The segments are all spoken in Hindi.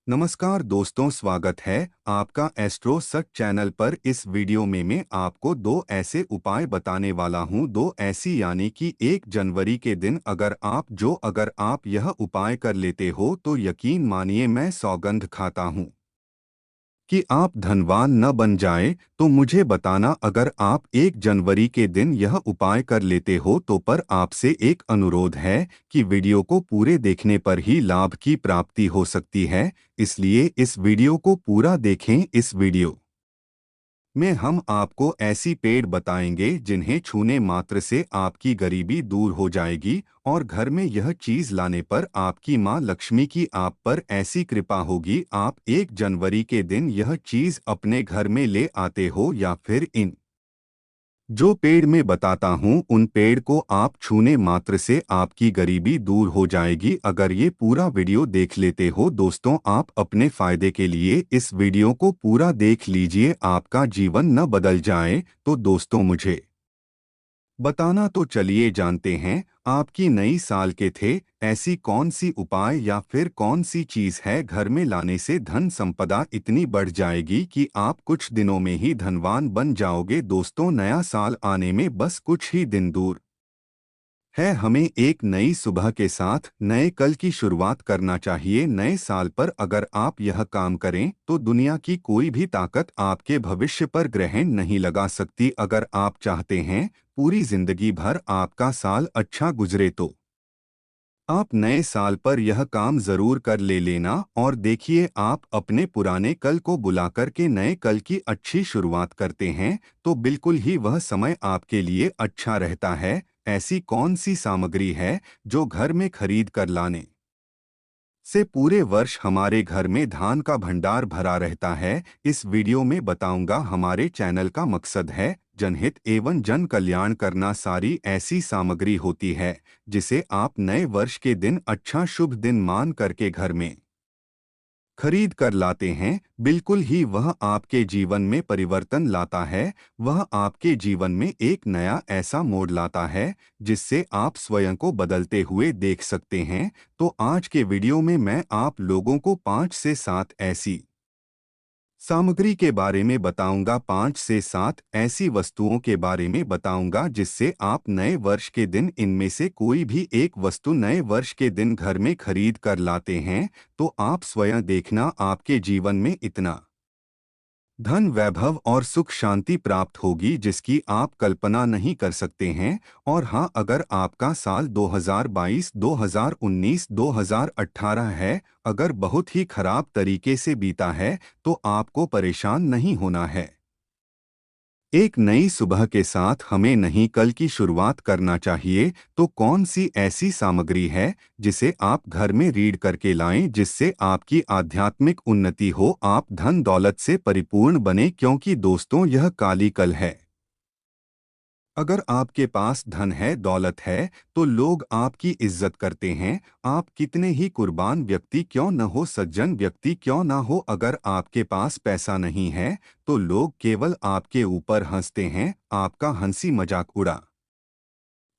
नमस्कार दोस्तों, स्वागत है आपका एस्ट्रो सच चैनल पर। इस वीडियो में मैं आपको दो ऐसे उपाय बताने वाला हूं, दो ऐसी यानी कि 1 जनवरी के दिन अगर आप यह उपाय कर लेते हो तो यकीन मानिए मैं सौगंध खाता हूं कि आप धनवान न बन जाए। तो मुझे बताना, अगर आप 1 जनवरी के दिन यह उपाय कर लेते हो तो पर आपसे एक अनुरोध है कि वीडियो को पूरे देखने पर ही लाभ की प्राप्ति हो सकती है। इसलिए इस वीडियो को पूरा देखें। इस वीडियो में हम आपको ऐसी पेड़ बताएंगे जिन्हें छूने मात्र से आपकी गरीबी दूर हो जाएगी और घर में यह चीज लाने पर आपकी मां लक्ष्मी की आप पर ऐसी कृपा होगी। आप 1 जनवरी के दिन यह चीज अपने घर में ले आते हो या फिर इन जो पेड़ मैं बताता हूँ उन पेड़ को आप छूने मात्र से आपकी गरीबी दूर हो जाएगी। अगर ये पूरा वीडियो देख लेते हो दोस्तों, आप अपने फायदे के लिए इस वीडियो को पूरा देख लीजिए, आपका जीवन न बदल जाए। तो दोस्तों मुझे बताना, तो चलिए जानते हैं। आपकी नई साल के थे ऐसी कौन सी उपाय या फिर कौन सी चीज है घर में लाने से धन संपदा इतनी बढ़ जाएगी कि आप कुछ दिनों में ही धनवान बन जाओगे। दोस्तों, नया साल आने में बस कुछ ही दिन दूर है। हमें एक नई सुबह के साथ नए कल की शुरुआत करना चाहिए। नए साल पर अगर आप यह काम करें तो दुनिया की कोई भी ताकत आपके भविष्य पर ग्रहण नहीं लगा सकती। अगर आप चाहते हैं पूरी जिंदगी भर आपका साल अच्छा गुजरे तो आप नए साल पर यह काम जरूर कर लेना और देखिए, आप अपने पुराने कल को बुलाकर के नए कल की अच्छी शुरुआत करते हैं तो बिल्कुल ही वह समय आपके लिए अच्छा रहता है। ऐसी कौन सी सामग्री है जो घर में खरीद कर लाने से पूरे वर्ष हमारे घर में धान का भंडार भरा रहता है? इस वीडियो में बताऊंगा। हमारे चैनल का मकसद है जनहित एवं जन कल्याण करना। सारी ऐसी सामग्री होती है जिसे आप नए वर्ष के दिन अच्छा शुभ दिन मान करके घर में खरीद कर लाते हैं। बिल्कुल ही वह आपके जीवन में परिवर्तन लाता है। वह आपके जीवन में एक नया ऐसा मोड़ लाता है जिससे आप स्वयं को बदलते हुए देख सकते हैं। तो आज के वीडियो में मैं आप लोगों को 5 से 7 ऐसी सामग्री के बारे में बताऊंगा। 5 से 7 ऐसी वस्तुओं के बारे में बताऊंगा जिससे आप नए वर्ष के दिन इनमें से कोई भी एक वस्तु नए वर्ष के दिन घर में खरीद कर लाते हैं तो आप स्वयं देखना, आपके जीवन में इतना धन वैभव और सुख शांति प्राप्त होगी जिसकी आप कल्पना नहीं कर सकते हैं। और हाँ, अगर आपका साल 2022, 2019, 2018 है, अगर बहुत ही खराब तरीके से बीता है तो आपको परेशान नहीं होना है। एक नई सुबह के साथ हमें नहीं कल की शुरुआत करना चाहिए। तो कौन सी ऐसी सामग्री है जिसे आप घर में रीड करके लाएं जिससे आपकी आध्यात्मिक उन्नति हो, आप धन दौलत से परिपूर्ण बने? क्योंकि दोस्तों यह काली कल है। अगर आपके पास धन है, दौलत है तो लोग आपकी इज्जत करते हैं। आप कितने ही कुर्बान व्यक्ति क्यों न हो, सज्जन व्यक्ति क्यों न हो, अगर आपके पास पैसा नहीं है तो लोग केवल आपके ऊपर हंसते हैं, आपका हंसी मजाक उड़ा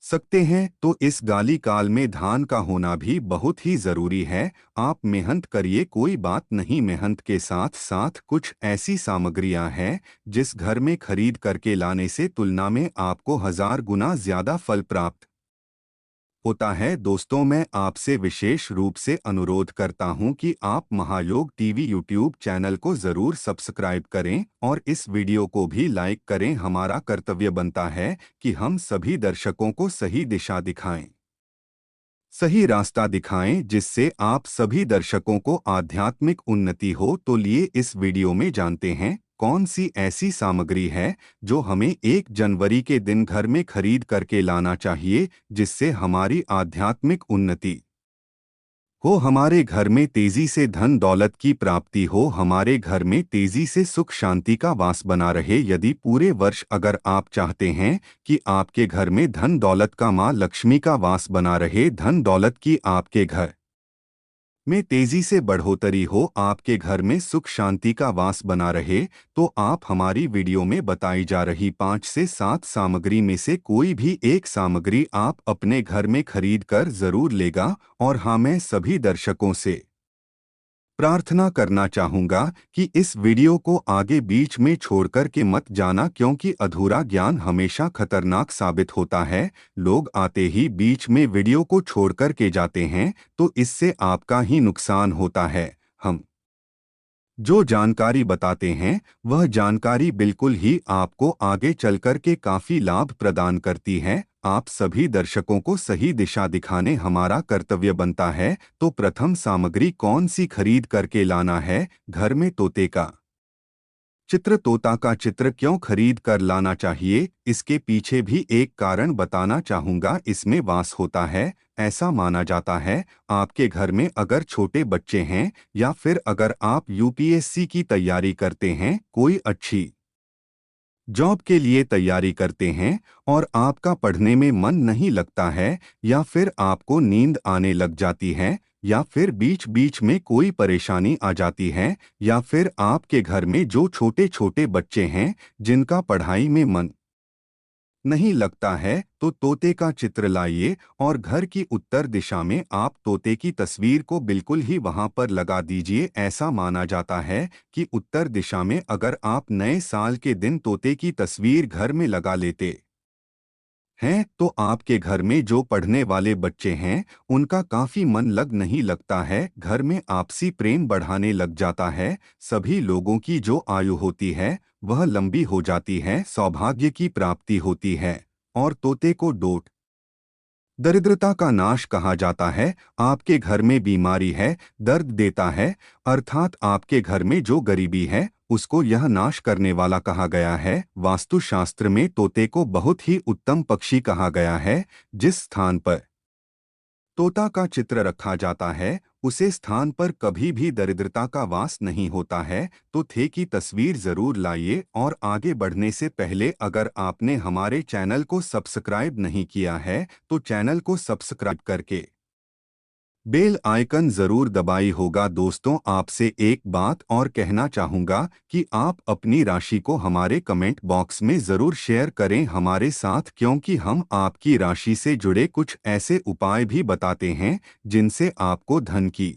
सकते हैं। तो इस गाली काल में धान का होना भी बहुत ही जरूरी है। आप मेहनत करिए, कोई बात नहीं। मेहनत के साथ साथ कुछ ऐसी सामग्रियां हैं जिस घर में खरीद करके लाने से तुलना में आपको 1000 गुना ज्यादा फल प्राप्त होता है। दोस्तों, मैं आपसे विशेष रूप से अनुरोध करता हूं कि आप महायोग टीवी यूट्यूब चैनल को जरूर सब्सक्राइब करें और इस वीडियो को भी लाइक करें। हमारा कर्तव्य बनता है कि हम सभी दर्शकों को सही दिशा दिखाएं, सही रास्ता दिखाएं, जिससे आप सभी दर्शकों को आध्यात्मिक उन्नति हो। तो लिए इस वीडियो में जानते हैं कौन सी ऐसी सामग्री है जो हमें 1 जनवरी के दिन घर में खरीद करके लाना चाहिए जिससे हमारी आध्यात्मिक उन्नति हो, हमारे घर में तेजी से धन दौलत की प्राप्ति हो, हमारे घर में तेजी से सुख शांति का वास बना रहे। यदि पूरे वर्ष अगर आप चाहते हैं कि आपके घर में धन दौलत का मां लक्ष्मी का वास बना रहे, धन दौलत की आपके घर में तेजी से बढ़ोतरी हो, आपके घर में सुख शांति का वास बना रहे, तो आप हमारी वीडियो में बताई जा रही 5 से 7 सामग्री में से कोई भी एक सामग्री आप अपने घर में खरीद कर जरूर लेगा। और हाँ, मैं सभी दर्शकों से प्रार्थना करना चाहूंगा कि इस वीडियो को आगे बीच में छोड़कर के मत जाना, क्योंकि अधूरा ज्ञान हमेशा खतरनाक साबित होता है। लोग आते ही बीच में वीडियो को छोड़कर के जाते हैं, तो इससे आपका ही नुकसान होता है। हम जो जानकारी बताते हैं वह जानकारी बिल्कुल ही आपको आगे चलकर के काफी लाभ प्रदान करती है। आप सभी दर्शकों को सही दिशा दिखाने हमारा कर्तव्य बनता है। तो प्रथम सामग्री कौन सी खरीद करके लाना है? घर में तोते का चित्र। तोता का चित्र क्यों खरीद कर लाना चाहिए, इसके पीछे भी एक कारण बताना चाहूँगा। इसमें वास होता है। ऐसा माना जाता है आपके घर में अगर छोटे बच्चे हैं या फिर अगर आप यूपीएससी की तैयारी करते हैं, कोई अच्छी जॉब के लिए तैयारी करते हैं और आपका पढ़ने में मन नहीं लगता है, या फिर आपको नींद आने लग जाती है, या फिर बीच बीच में कोई परेशानी आ जाती है, या फिर आपके घर में जो छोटे छोटे बच्चे हैं जिनका पढ़ाई में मन नहीं लगता है, तो तोते का चित्र लाइए और घर की उत्तर दिशा में आप तोते की तस्वीर को बिल्कुल ही वहां पर लगा दीजिए। ऐसा माना जाता है कि उत्तर दिशा में अगर आप नए साल के दिन तोते की तस्वीर घर में लगा लेते हैं, तो आपके घर में जो पढ़ने वाले बच्चे हैं उनका काफी मन लग नहीं लगता है, घर में आपसी प्रेम बढ़ाने लग जाता है। सभी लोगों की जो आयु होती है वह लंबी हो जाती है, सौभाग्य की प्राप्ति होती है। और तोते को डोट दरिद्रता का नाश कहा जाता है। आपके घर में बीमारी है, दर्द देता है, अर्थात आपके घर में जो गरीबी है उसको यह नाश करने वाला कहा गया है। वास्तुशास्त्र में तोते को बहुत ही उत्तम पक्षी कहा गया है। जिस स्थान पर तोता का चित्र रखा जाता है उसे स्थान पर कभी भी दरिद्रता का वास नहीं होता है। तो थे की तस्वीर जरूर लाइए। और आगे बढ़ने से पहले अगर आपने हमारे चैनल को सब्सक्राइब नहीं किया है तो चैनल को सब्सक्राइब करके बेल आइकन जरूर दबाई होगा। दोस्तों, आपसे एक बात और कहना चाहूँगा कि आप अपनी राशि को हमारे कमेंट बॉक्स में ज़रूर शेयर करें हमारे साथ, क्योंकि हम आपकी राशि से जुड़े कुछ ऐसे उपाय भी बताते हैं जिनसे आपको धन की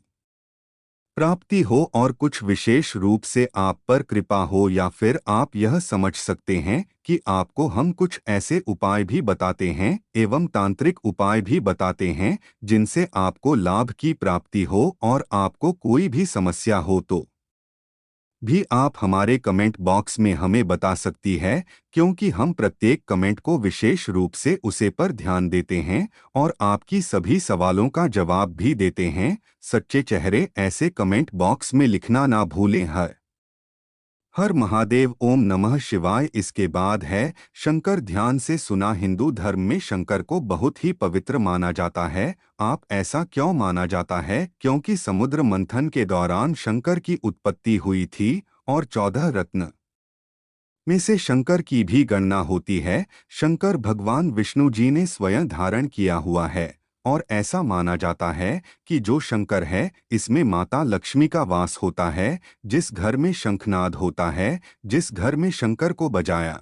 प्राप्ति हो और कुछ विशेष रूप से आप पर कृपा हो, या फिर आप यह समझ सकते हैं कि आपको हम कुछ ऐसे उपाय भी बताते हैं एवं तांत्रिक उपाय भी बताते हैं जिनसे आपको लाभ की प्राप्ति हो और आपको कोई भी समस्या हो तो भी आप हमारे कमेंट बॉक्स में हमें बता सकती है, क्योंकि हम प्रत्येक कमेंट को विशेष रूप से उसे पर ध्यान देते हैं और आपकी सभी सवालों का जवाब भी देते हैं। सच्चे चेहरे ऐसे कमेंट बॉक्स में लिखना ना भूलें। हर हर महादेव, ओम नमः शिवाय। इसके बाद है शंकर। ध्यान से सुना। हिंदू धर्म में शंकर को बहुत ही पवित्र माना जाता है। आप ऐसा क्यों माना जाता है? क्योंकि समुद्र मंथन के दौरान शंकर की उत्पत्ति हुई थी और 14 रत्न में से शंकर की भी गणना होती है। शंकर भगवान विष्णु जी ने स्वयं धारण किया हुआ है और ऐसा माना जाता है कि जो शंकर है इसमें माता लक्ष्मी का वास होता है। जिस घर में शंखनाद होता है, जिस घर में शंकर को बजाया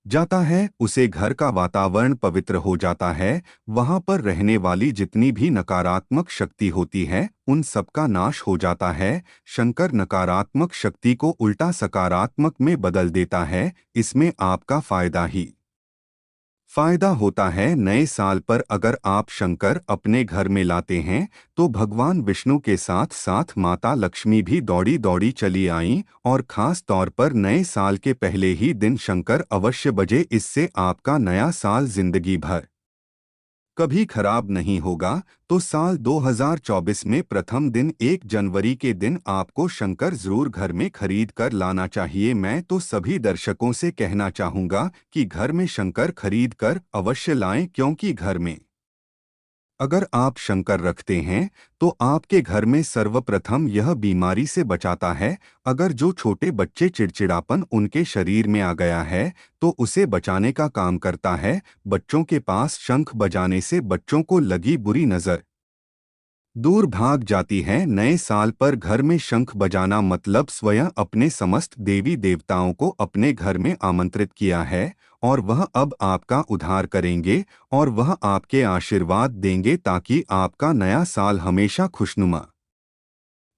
जाता है, उसे घर का वातावरण पवित्र हो जाता है। वहां पर रहने वाली जितनी भी नकारात्मक शक्ति होती है उन सबका नाश हो जाता है। शंकर नकारात्मक शक्ति को उल्टा सकारात्मक में बदल देता है। इसमें आपका फायदा होता है। नए साल पर अगर आप शंकर अपने घर में लाते हैं तो भगवान विष्णु के साथ साथ माता लक्ष्मी भी दौड़ी दौड़ी चली आईं, और खास तौर पर नए साल के पहले ही दिन शंकर अवश्य बजे। इससे आपका नया साल जिंदगी भर कभी खराब नहीं होगा। तो साल 2024 में प्रथम दिन 1 जनवरी के दिन आपको शंकर जरूर घर में खरीद कर लाना चाहिए। मैं तो सभी दर्शकों से कहना चाहूँगा कि घर में शंकर खरीद कर अवश्य लाएं, क्योंकि घर में अगर आप शंकर रखते हैं तो आपके घर में सर्वप्रथम यह बीमारी से बचाता है। अगर जो छोटे बच्चे चिड़चिड़ापन उनके शरीर में आ गया है तो उसे बचाने का काम करता है। बच्चों के पास शंख बजाने से बच्चों को लगी बुरी नज़र दूर भाग जाती है। नए साल पर घर में शंख बजाना मतलब स्वयं अपने समस्त देवी देवताओं को अपने घर में आमंत्रित किया है, और वह अब आपका उद्धार करेंगे और वह आपके आशीर्वाद देंगे, ताकि आपका नया साल हमेशा खुशनुमा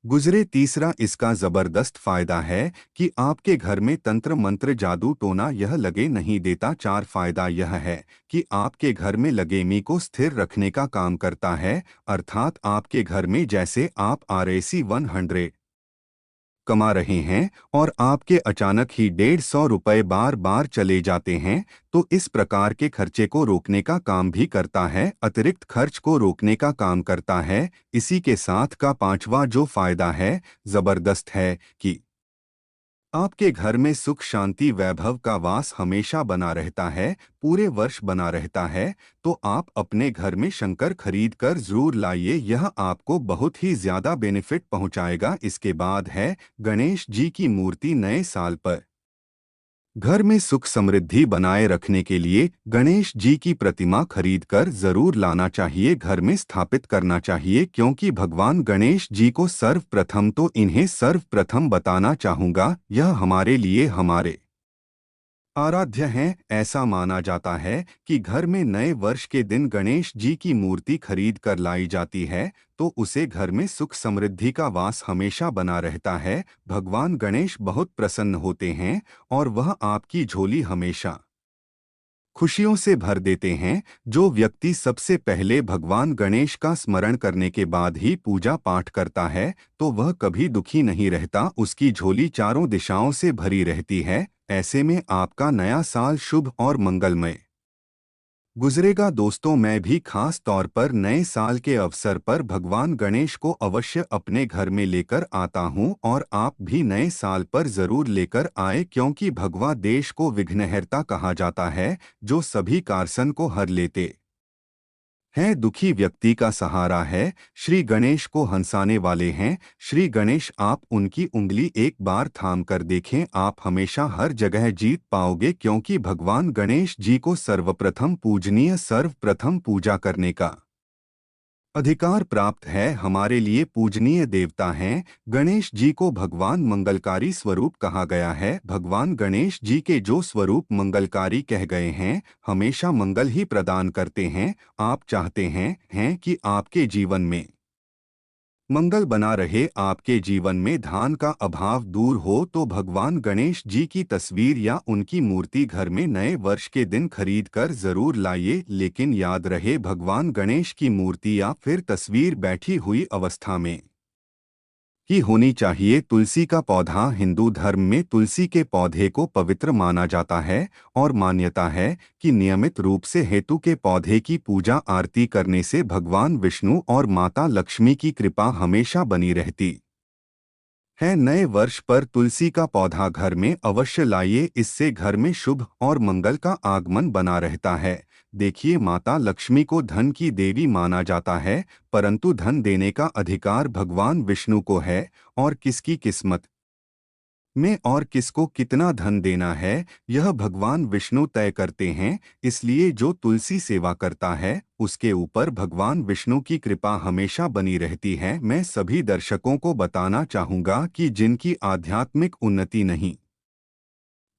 गुजरे। तीसरा इसका जबरदस्त फायदा है कि आपके घर में तंत्र मंत्र जादू टोना यह लगे नहीं देता। चार फायदा यह है कि आपके घर में लगेमी को स्थिर रखने का काम करता है, अर्थात आपके घर में जैसे आप RAC 100 कमा रहे हैं और आपके अचानक ही 150 रुपये बार बार चले जाते हैं, तो इस प्रकार के खर्चे को रोकने का काम भी करता है, अतिरिक्त खर्च को रोकने का काम करता है। इसी के साथ का पांचवा जो फायदा है, जबरदस्त है कि आपके घर में सुख शांति वैभव का वास हमेशा बना रहता है, पूरे वर्ष बना रहता है। तो आप अपने घर में शंकर खरीद कर जरूर लाइए, यह आपको बहुत ही ज्यादा बेनिफिट पहुंचाएगा। इसके बाद है गणेश जी की मूर्ति। नए साल पर घर में सुख समृद्धि बनाए रखने के लिए गणेश जी की प्रतिमा खरीदकर जरूर लाना चाहिए, घर में स्थापित करना चाहिए, क्योंकि भगवान गणेश जी को सर्वप्रथम तो इन्हें सर्वप्रथम बताना चाहूँगा, यह हमारे लिए हमारे आराध्य हैं। ऐसा माना जाता है कि घर में नए वर्ष के दिन गणेश जी की मूर्ति खरीद कर लाई जाती है तो उसे घर में सुख समृद्धि का वास हमेशा बना रहता है। भगवान गणेश बहुत प्रसन्न होते हैं और वह आपकी झोली हमेशा खुशियों से भर देते हैं। जो व्यक्ति सबसे पहले भगवान गणेश का स्मरण करने के बाद ही पूजा पाठ करता है तो वह कभी दुखी नहीं रहता, उसकी झोली चारों दिशाओं से भरी रहती है। ऐसे में आपका नया साल शुभ और मंगलमय गुजरेगा। दोस्तों, मैं भी खास तौर पर नए साल के अवसर पर भगवान गणेश को अवश्य अपने घर में लेकर आता हूं और आप भी नए साल पर जरूर लेकर आए, क्योंकि भगवा देश को विघ्नहर्ता कहा जाता है, जो सभी कारसन को हर लेते हैं, दुखी व्यक्ति का सहारा है। श्री गणेश को हंसाने वाले हैं। श्री गणेश, आप उनकी उंगली एक बार थाम कर देखें, आप हमेशा हर जगह जीत पाओगे, क्योंकि भगवान गणेश जी को सर्वप्रथम पूजनीय सर्वप्रथम पूजा करने का अधिकार प्राप्त है। हमारे लिए पूजनीय देवता हैं। गणेश जी को भगवान मंगलकारी स्वरूप कहा गया है। भगवान गणेश जी के जो स्वरूप मंगलकारी कह गए हैं, हमेशा मंगल ही प्रदान करते हैं। आप चाहते हैं कि आपके जीवन में मंगल बना रहे, आपके जीवन में धान का अभाव दूर हो, तो भगवान गणेश जी की तस्वीर या उनकी मूर्ति घर में नए वर्ष के दिन खरीद कर जरूर लाइए। लेकिन याद रहे, भगवान गणेश की मूर्ति या फिर तस्वीर बैठी हुई अवस्था में ही होनी चाहिए। तुलसी का पौधा, हिंदू धर्म में तुलसी के पौधे को पवित्र माना जाता है और मान्यता है कि नियमित रूप से हेतु के पौधे की पूजा आरती करने से भगवान विष्णु और माता लक्ष्मी की कृपा हमेशा बनी रहती है। नए वर्ष पर तुलसी का पौधा घर में अवश्य लाइए, इससे घर में शुभ और मंगल का आगमन बना रहता है। देखिए, माता लक्ष्मी को धन की देवी माना जाता है, परंतु धन देने का अधिकार भगवान विष्णु को है और किसकी किस्मत में और किसको कितना धन देना है, यह भगवान विष्णु तय करते हैं। इसलिए जो तुलसी सेवा करता है, उसके ऊपर भगवान विष्णु की कृपा हमेशा बनी रहती है। मैं सभी दर्शकों को बताना चाहूँगा कि जिनकी आध्यात्मिक उन्नति नहीं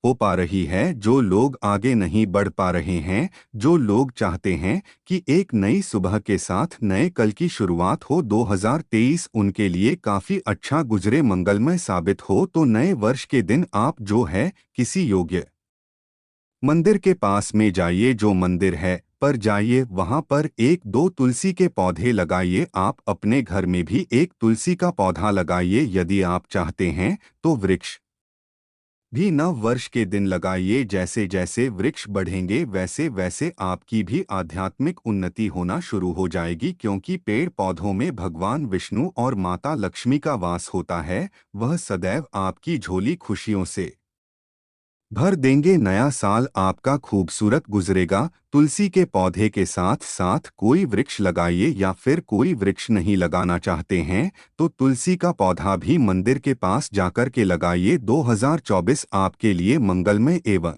हो पा रही है, जो लोग आगे नहीं बढ़ पा रहे हैं, जो लोग चाहते हैं कि एक नई सुबह के साथ नए कल की शुरुआत हो, 2023 उनके लिए काफी अच्छा गुजरे, मंगलमय साबित हो, तो नए वर्ष के दिन आप जो है किसी योग्य मंदिर के पास में जाइए, जो मंदिर है पर जाइए, वहां पर एक दो तुलसी के पौधे लगाइए। आप अपने घर में भी एक तुलसी का पौधा लगाइए। यदि आप चाहते हैं तो वृक्ष भी नव वर्ष के दिन लगाइए। जैसे जैसे वृक्ष बढ़ेंगे वैसे वैसे आपकी भी आध्यात्मिक उन्नति होना शुरू हो जाएगी, क्योंकि पेड़ पौधों में भगवान विष्णु और माता लक्ष्मी का वास होता है। वह सदैव आपकी झोली खुशियों से भर देंगे। नया साल आपका खूबसूरत गुजरेगा। तुलसी के पौधे के साथ साथ कोई वृक्ष लगाइए, या फिर कोई वृक्ष नहीं लगाना चाहते हैं तो तुलसी का पौधा भी मंदिर के पास जाकर के लगाइए। 2024 आपके लिए मंगलमय एवं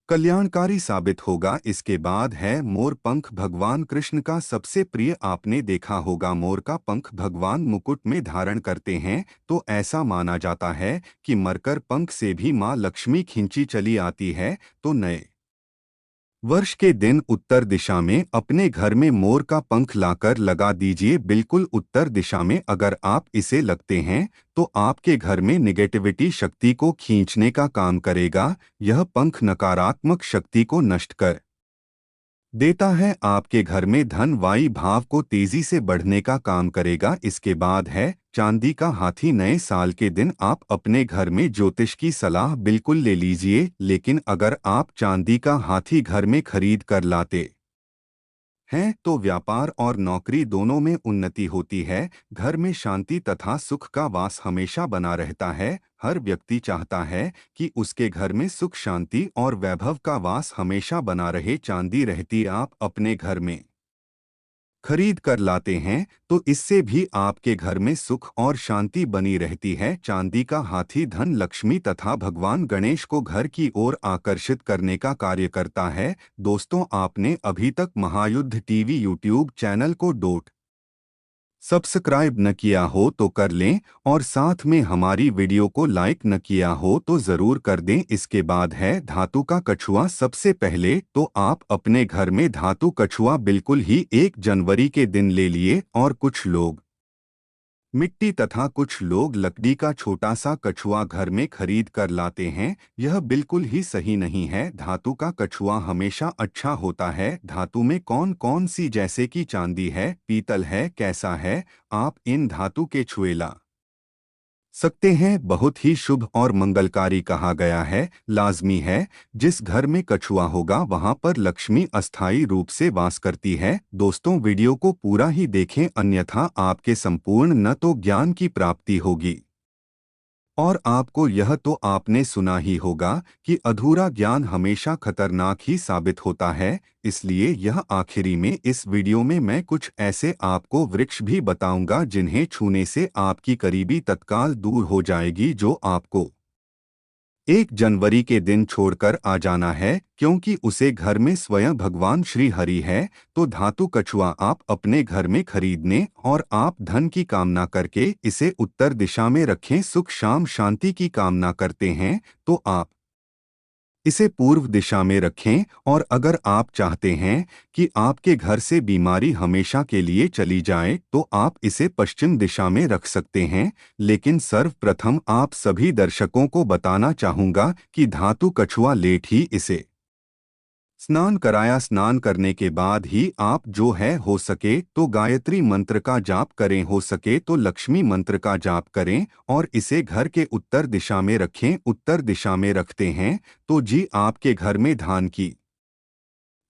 कल्याणकारी साबित होगा। इसके बाद है मोर पंख, भगवान कृष्ण का सबसे प्रिय। आपने देखा होगा मोर का पंख भगवान मुकुट में धारण करते हैं, तो ऐसा माना जाता है कि मरकर पंख से भी माँ लक्ष्मी खिंची चली आती है। तो नए वर्ष के दिन उत्तर दिशा में अपने घर में मोर का पंख लाकर लगा दीजिए, बिल्कुल उत्तर दिशा में। अगर आप इसे लगते हैं तो आपके घर में निगेटिविटी शक्ति को खींचने का काम करेगा। यह पंख नकारात्मक शक्ति को नष्ट कर देता है। आपके घर में धन वायु भाव को तेजी से बढ़ने का काम करेगा। इसके बाद है चांदी का हाथी। नए साल के दिन आप अपने घर में ज्योतिष की सलाह बिल्कुल ले लीजिए, लेकिन अगर आप चांदी का हाथी घर में खरीद कर लाते हैं तो व्यापार और नौकरी दोनों में उन्नति होती है। घर में शांति तथा सुख का वास हमेशा बना रहता है। हर व्यक्ति चाहता है कि उसके घर में सुख शांति और वैभव का वास हमेशा बना रहे। चांदी रहती आप अपने घर में खरीद कर लाते हैं तो इससे भी आपके घर में सुख और शांति बनी रहती है। चांदी का हाथी धन लक्ष्मी तथा भगवान गणेश को घर की ओर आकर्षित करने का कार्य करता है। दोस्तों, आपने अभी तक महायुद्ध टीवी यूट्यूब चैनल को सब्सक्राइब न किया हो तो कर लें, और साथ में हमारी वीडियो को लाइक न किया हो तो ज़रूर कर दें। इसके बाद है धातु का कछुआ। सबसे पहले तो आप अपने घर में धातु कछुआ बिल्कुल ही 1 जनवरी के दिन ले लिए, और कुछ लोग मिट्टी तथा कुछ लोग लकड़ी का छोटा सा कछुआ घर में खरीद कर लाते हैं। यह बिल्कुल ही सही नहीं है। धातु का कछुआ हमेशा अच्छा होता है। धातु में कौन कौन सी, जैसे कि चांदी है, पीतल है, कैसा है, आप इन धातु के छुए ला सकते हैं। बहुत ही शुभ और मंगलकारी कहा गया है। लाजमी है जिस घर में कछुआ होगा वहां पर लक्ष्मी अस्थायी रूप से वास करती है। दोस्तों, वीडियो को पूरा ही देखें, अन्यथा आपके संपूर्ण न तो ज्ञान की प्राप्ति होगी, और आपको यह तो आपने सुना ही होगा कि अधूरा ज्ञान हमेशा खतरनाक ही साबित होता है। इसलिए यह आखिरी में इस वीडियो में मैं कुछ ऐसे आपको वृक्ष भी बताऊंगा जिन्हें छूने से आपकी करीबी तत्काल दूर हो जाएगी, जो आपको 1 जनवरी के दिन छोड़कर आ जाना है, क्योंकि उसे घर में स्वयं भगवान श्री हरि है। तो धातु कछुआ आप अपने घर में खरीदने और आप धन की कामना करके इसे उत्तर दिशा में रखें। सुख शाम शांति की कामना करते हैं तो आप इसे पूर्व दिशा में रखें, और अगर आप चाहते हैं कि आपके घर से बीमारी हमेशा के लिए चली जाए तो आप इसे पश्चिम दिशा में रख सकते हैं। लेकिन सर्वप्रथम आप सभी दर्शकों को बताना चाहूंगा कि धातु कछुआ लेट ही इसे स्नान कराया। स्नान करने के बाद ही आप जो है हो सके तो गायत्री मंत्र का जाप करें, हो सके तो लक्ष्मी मंत्र का जाप करें, और इसे घर के उत्तर दिशा में रखें। उत्तर दिशा में रखते हैं तो जी आपके घर में धान की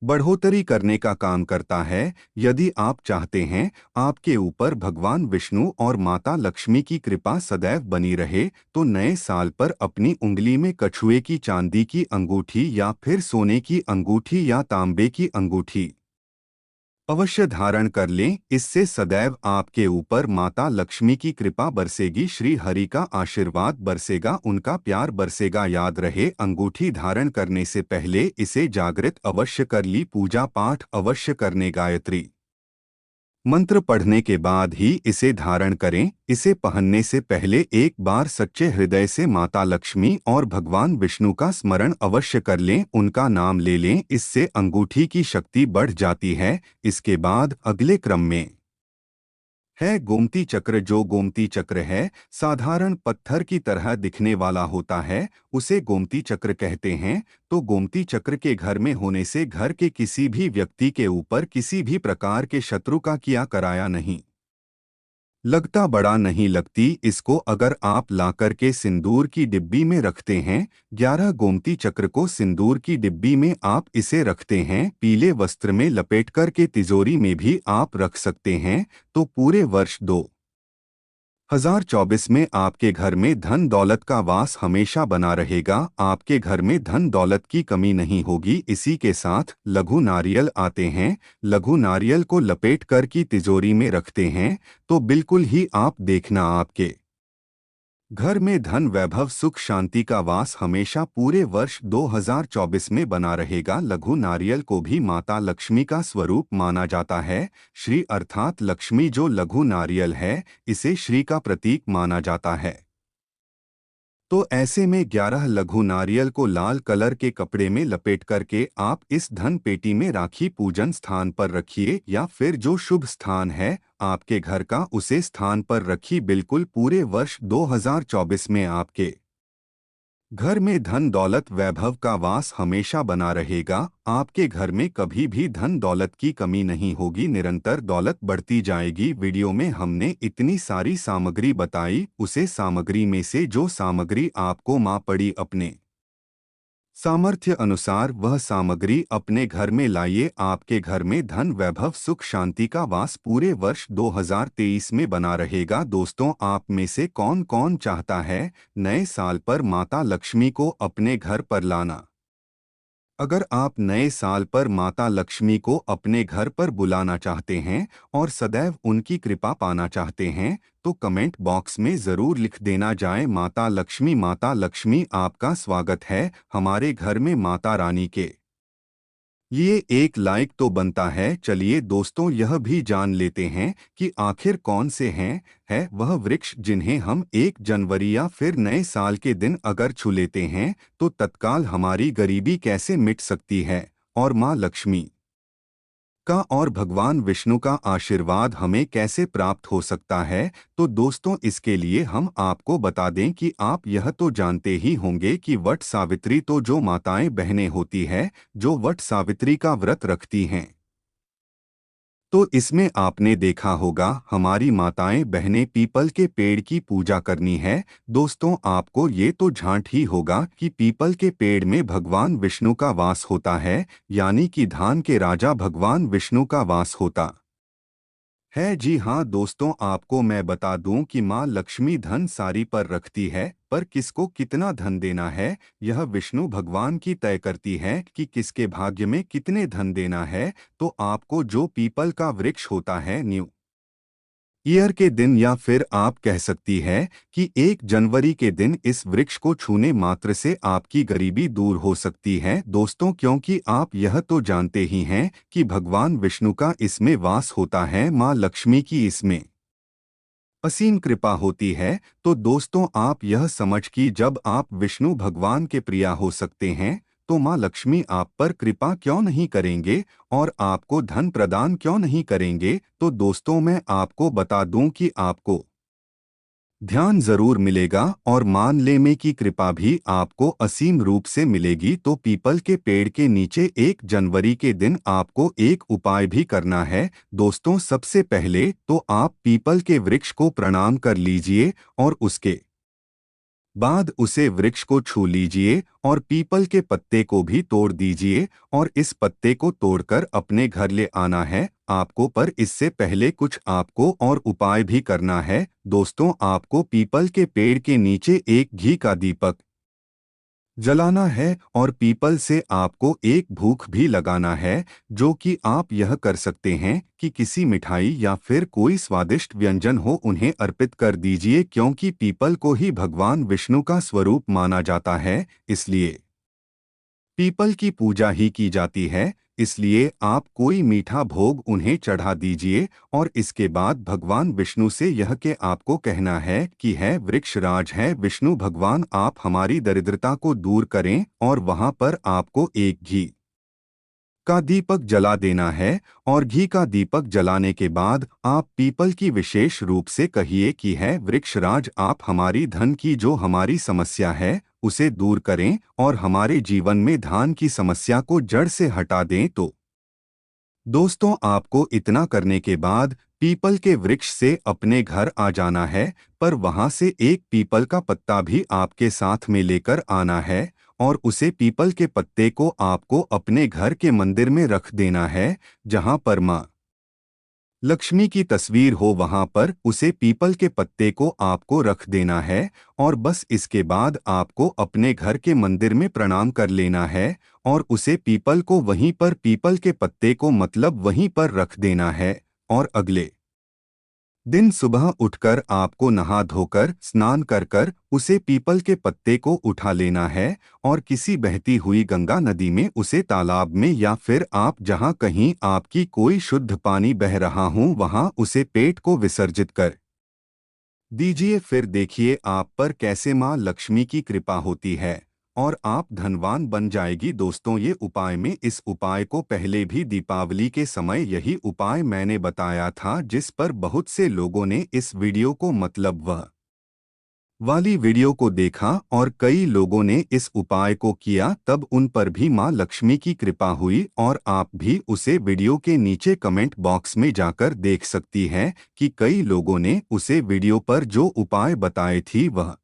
बढ़ोतरी करने का काम करता है। यदि आप चाहते हैं आपके ऊपर भगवान विष्णु और माता लक्ष्मी की कृपा सदैव बनी रहे, तो नए साल पर अपनी उंगली में कछुए की चांदी की अंगूठी या फिर सोने की अंगूठी या तांबे की अंगूठी अवश्य धारण कर लें। इससे सदैव आपके ऊपर माता लक्ष्मी की कृपा बरसेगी, श्री हरि का आशीर्वाद बरसेगा, उनका प्यार बरसेगा। याद रहे, अंगूठी धारण करने से पहले इसे जागृत अवश्य कर ली, पूजा पाठ अवश्य करने, गायत्री मंत्र पढ़ने के बाद ही इसे धारण करें। इसे पहनने से पहले एक बार सच्चे हृदय से माता लक्ष्मी और भगवान विष्णु का स्मरण अवश्य कर लें, उनका नाम ले लें। इससे अंगूठी की शक्ति बढ़ जाती है। इसके बाद अगले क्रम में है गोमती चक्र। जो गोमती चक्र है साधारण पत्थर की तरह दिखने वाला होता है, उसे गोमती चक्र कहते हैं। तो गोमती चक्र के घर में होने से घर के किसी भी व्यक्ति के ऊपर किसी भी प्रकार के शत्रु का किया कराया नहीं लगता, बड़ा नहीं लगती। इसको अगर आप लाकर के सिंदूर की डिब्बी में रखते हैं, 11 गोमती चक्र को सिंदूर की डिब्बी में आप इसे रखते हैं, पीले वस्त्र में लपेट कर के तिजोरी में भी आप रख सकते हैं, तो पूरे वर्ष 2024 में आपके घर में धन दौलत का वास हमेशा बना रहेगा। आपके घर में धन दौलत की कमी नहीं होगी। इसी के साथ लघु नारियल आते हैं। लघु नारियल को लपेट कर की तिजोरी में रखते हैं तो बिल्कुल ही आप देखना आपके घर में धन वैभव सुख शांति का वास हमेशा पूरे वर्ष 2024 में बना रहेगा। लघु नारियल को भी माता लक्ष्मी का स्वरूप माना जाता है। श्री अर्थात लक्ष्मी, जो लघु नारियल है इसे श्री का प्रतीक माना जाता है। तो ऐसे में 11 लघु नारियल को लाल कलर के कपड़े में लपेट करके आप इस धन पेटी में राखी पूजन स्थान पर रखिए, या फिर जो शुभ स्थान है आपके घर का उसे स्थान पर रखिए। बिल्कुल पूरे वर्ष 2024 में आपके घर में धन दौलत वैभव का वास हमेशा बना रहेगा। आपके घर में कभी भी धन दौलत की कमी नहीं होगी, निरंतर दौलत बढ़ती जाएगी। वीडियो में हमने इतनी सारी सामग्री बताई, उसे सामग्री में से जो सामग्री आपको माँ पड़ी अपने सामर्थ्य अनुसार वह सामग्री अपने घर में लाइए। आपके घर में धन वैभव सुख शांति का वास पूरे वर्ष 2023 में बना रहेगा। दोस्तों, आप में से कौन कौन चाहता है नए साल पर माता लक्ष्मी को अपने घर पर लाना? अगर आप नए साल पर माता लक्ष्मी को अपने घर पर बुलाना चाहते हैं और सदैव उनकी कृपा पाना चाहते हैं, तो कमेंट बॉक्स में ज़रूर लिख देना जाए माता लक्ष्मी। माता लक्ष्मी आपका स्वागत है हमारे घर में। माता रानी के लिए एक लाइक तो बनता है। चलिए दोस्तों, यह भी जान लेते हैं कि आखिर कौन से हैं है वह वृक्ष जिन्हें हम 1 जनवरी या फिर नए साल के दिन अगर छू लेते हैं तो तत्काल हमारी गरीबी कैसे मिट सकती है और माँ लक्ष्मी का और भगवान विष्णु का आशीर्वाद हमें कैसे प्राप्त हो सकता है। तो दोस्तों, इसके लिए हम आपको बता दें कि आप यह तो जानते ही होंगे कि वट सावित्री तो जो माताएं बहनें होती है जो वट सावित्री का व्रत रखती हैं, तो इसमें आपने देखा होगा हमारी माताएं बहनें पीपल के पेड़ की पूजा करनी है। दोस्तों, आपको ये तो झांट ही होगा कि पीपल के पेड़ में भगवान विष्णु का वास होता है, यानी कि धान के राजा भगवान विष्णु का वास होता है। जी हाँ दोस्तों, आपको मैं बता दूं कि माँ लक्ष्मी धन सारी पर रखती है, पर किसको कितना धन देना है यह विष्णु भगवान की तय करती है कि किसके भाग्य में कितने धन देना है। तो आपको जो पीपल का वृक्ष होता है न्यू ईयर के दिन, या फिर आप कह सकती है कि 1 जनवरी के दिन इस वृक्ष को छूने मात्र से आपकी गरीबी दूर हो सकती है। दोस्तों, क्योंकि आप यह तो जानते ही हैं कि भगवान विष्णु का इसमें वास होता है, माँ लक्ष्मी की इसमें असीम कृपा होती है। तो दोस्तों, आप यह समझ कि जब आप विष्णु भगवान के प्रिया हो सकते हैं तो माँ लक्ष्मी आप पर कृपा क्यों नहीं करेंगे और आपको धन प्रदान क्यों नहीं करेंगे। तो दोस्तों, मैं आपको बता दूं कि आपको ध्यान जरूर मिलेगा और मान ले में की कृपा भी आपको असीम रूप से मिलेगी। तो पीपल के पेड़ के नीचे 1 जनवरी के दिन आपको एक उपाय भी करना है। दोस्तों, सबसे पहले तो आप पीपल के वृक्ष को प्रणाम कर लीजिए और उसके बाद उसे वृक्ष को छू लीजिए और पीपल के पत्ते को भी तोड़ दीजिए और इस पत्ते को तोड़कर अपने घर ले आना है आपको। पर इससे पहले कुछ आपको और उपाय भी करना है। दोस्तों, आपको पीपल के पेड़ के नीचे एक घी का दीपक जलाना है और पीपल से आपको एक भूख भी लगाना है, जो कि आप यह कर सकते हैं कि किसी मिठाई या फिर कोई स्वादिष्ट व्यंजन हो उन्हें अर्पित कर दीजिए, क्योंकि पीपल को ही भगवान विष्णु का स्वरूप माना जाता है, इसलिए पीपल की पूजा ही की जाती है। इसलिए आप कोई मीठा भोग उन्हें चढ़ा दीजिए और इसके बाद भगवान विष्णु से यह के आपको कहना है कि है वृक्षराज है विष्णु भगवान, आप हमारी दरिद्रता को दूर करें। और वहां पर आपको एक घी का दीपक जला देना है और घी का दीपक जलाने के बाद आप पीपल की विशेष रूप से कहिए कि है वृक्षराज, आप हमारी धन की जो हमारी समस्या है उसे दूर करें और हमारे जीवन में धान की समस्या को जड़ से हटा दें। तो दोस्तों, आपको इतना करने के बाद पीपल के वृक्ष से अपने घर आ जाना है, पर वहां से एक पीपल का पत्ता भी आपके साथ में लेकर आना है और उसे पीपल के पत्ते को आपको अपने घर के मंदिर में रख देना है, जहां पर मां लक्ष्मी की तस्वीर हो वहां पर उसे पीपल के पत्ते को आपको रख देना है। और बस इसके बाद आपको अपने घर के मंदिर में प्रणाम कर लेना है और उसे पीपल को वहीं पर पीपल के पत्ते को मतलब वहीं पर रख देना है। और अगले दिन सुबह उठकर आपको नहा धोकर स्नान कर कर उसे पीपल के पत्ते को उठा लेना है और किसी बहती हुई गंगा नदी में उसे तालाब में या फिर आप जहां कहीं आपकी कोई शुद्ध पानी बह रहा हो वहां उसे पेट को विसर्जित कर दीजिए, फिर देखिए आप पर कैसे माँ लक्ष्मी की कृपा होती है और आप धनवान बन जाएगी। दोस्तों, ये उपाय में इस उपाय को पहले भी दीपावली के समय यही उपाय मैंने बताया था, जिस पर बहुत से लोगों ने इस वीडियो को मतलब वह वाली वीडियो को देखा और कई लोगों ने इस उपाय को किया, तब उन पर भी माँ लक्ष्मी की कृपा हुई। और आप भी उसे वीडियो के नीचे कमेंट बॉक्स में जाकर देख सकती हैं कि कई लोगों ने उसे वीडियो पर जो उपाय बताए थी वह